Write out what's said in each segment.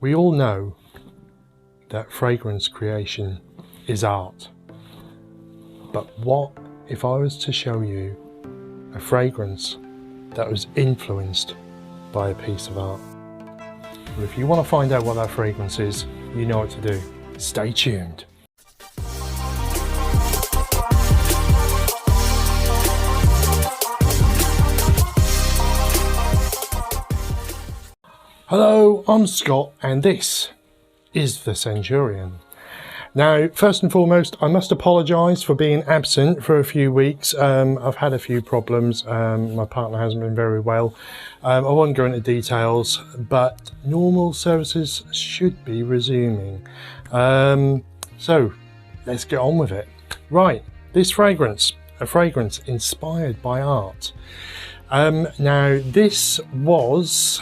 We all know that fragrance creation is art. But what if I was to show you a fragrance that was influenced by a piece of art? Well, if you want to find out what that fragrance is, you know what to do. Stay tuned. Hello, I'm Scott and this is the Centurion. Now, first and foremost, I must apologise for being absent for a few weeks. I've had a few problems. My partner hasn't been very well. I won't go into details, but normal services should be resuming. So let's get on with it. Right, this fragrance, a fragrance inspired by art. Now this was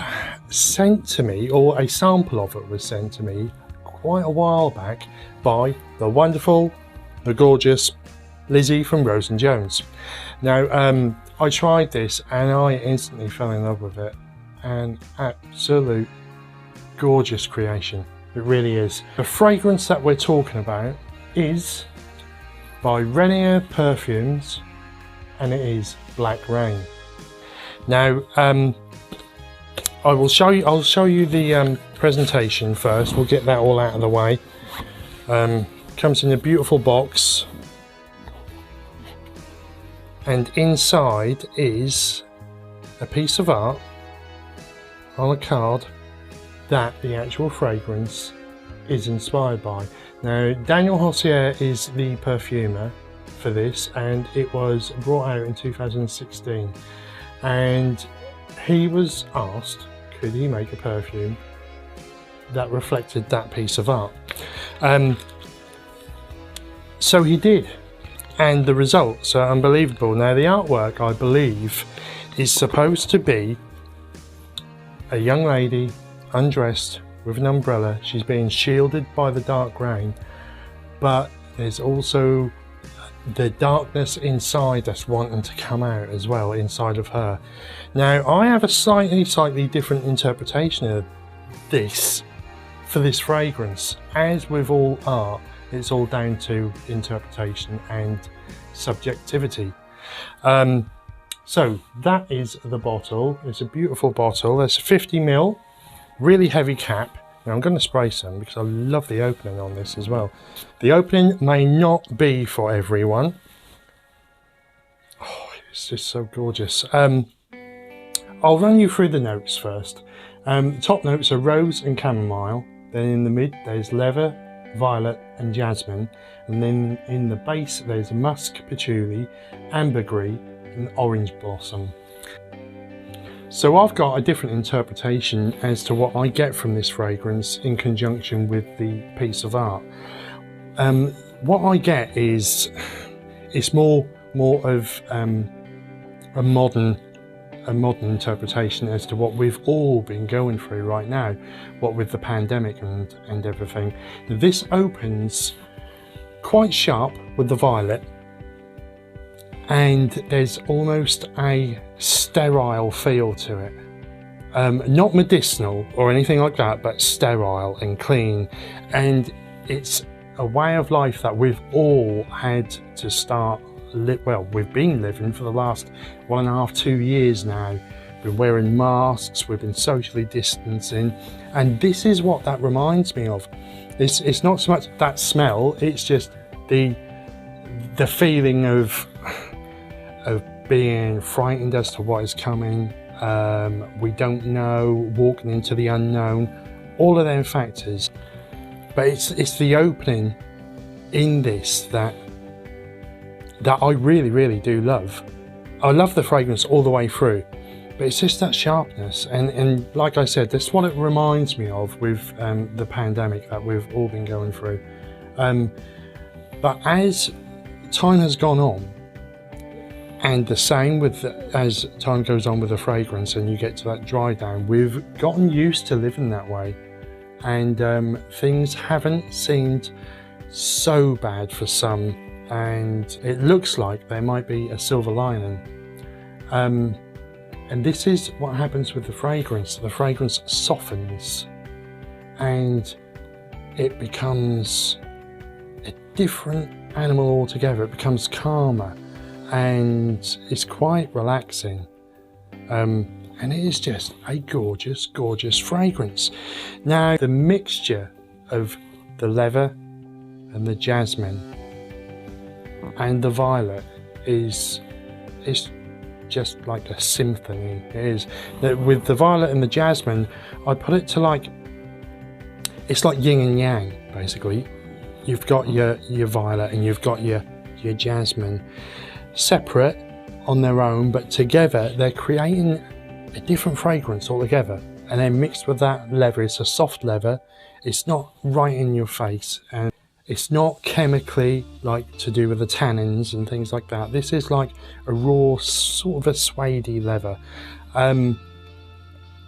sent to me, or a sample of it was sent to me quite a while back by the wonderful, the gorgeous Lizzie from Rose & Jones. Now I tried this and I instantly fell in love with it. An absolute gorgeous creation, it really is. The fragrance that we're talking about is by Renier Perfumes and it is Black Rain. Now, I'll show you the presentation first. We'll get that all out of the way. Comes in a beautiful box, and inside is a piece of art on a card that the actual fragrance is inspired by. Now, Daniel Hossier is the perfumer for this, and it was brought out in 2016. And he was asked, could he make a perfume that reflected that piece of art? So he did, and the results are unbelievable. Now the artwork, I believe, is supposed to be a young lady undressed with an umbrella. She's being shielded by the dark rain, but there's also the darkness inside that's wanting to come out as well inside of her. Now I have a slightly different interpretation of this for this fragrance. As with all art, it's all down to interpretation and subjectivity. So that is the bottle. It's a beautiful bottle. It's 50 ml, really heavy cap. Now I'm going to spray some because I love the opening on this as well. The opening may not be for everyone. Oh, it's just so gorgeous. I'll run you through the notes first. The top notes are rose and chamomile. Then in the mid there's leather, violet and jasmine. And then in the base there's musk, patchouli, ambergris and orange blossom. So I've got a different interpretation as to what I get from this fragrance in conjunction with the piece of art. What I get is it's more of a modern interpretation as to what we've all been going through right now, what with the pandemic and everything. This opens quite sharp with the violet, and there's almost a sterile feel to it. Not medicinal or anything like that, but sterile and clean. And it's a way of life that we've all had to start we've been living for the last 1.5 to 2 years now. We've been wearing masks, we've been socially distancing, and this is what that reminds me of. It's not so much that smell, it's just the feeling of being frightened as to what is coming. We don't know, walking into the unknown, all of them factors. But it's the opening in this that I really do love. I love the fragrance all the way through, but it's just that sharpness, and like I said, that's what it reminds me of with the pandemic that we've all been going through. But as time has gone on, and the same as time goes on with the fragrance and you get to that dry down, we've gotten used to living that way, and things haven't seemed so bad for some, and it looks like there might be a silver lining. And this is what happens with the fragrance. The fragrance softens and it becomes a different animal altogether. It becomes calmer and it's quite relaxing. And it is just a gorgeous, gorgeous fragrance. Now, the mixture of the leather and the jasmine and the violet is just like a symphony. It is. With the violet and the jasmine, I put it to like, it's like yin and yang, basically. You've got your violet and you've got your jasmine separate on their own, but together they're creating a different fragrance altogether. And then mixed with that leather, it's a soft leather. It's not right in your face, and it's not chemically like to do with the tannins and things like that. This is like a raw, sort of a suede leather. And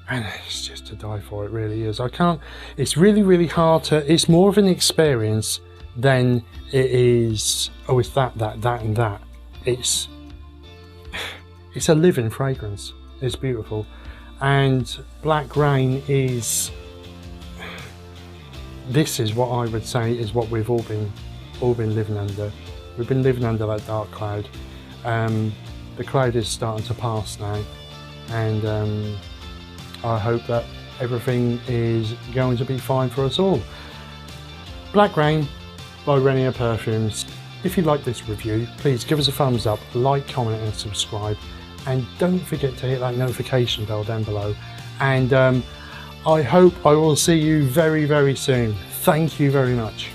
it's just to die for, it really is. It's really, really hard to, it's more of an experience than it is, oh, it's that, and that. It's a living fragrance. It's beautiful. And Black Rain is, this is what I would say is what we've all been living under. We've been living under that dark cloud. The cloud is starting to pass now, and I hope that everything is going to be fine for us all. Black Rain by Renier Perfumes. If you like this review, please give us a thumbs up, like, comment and subscribe, and don't forget to hit that notification bell down below. And I hope I will see you very, very soon. Thank you very much.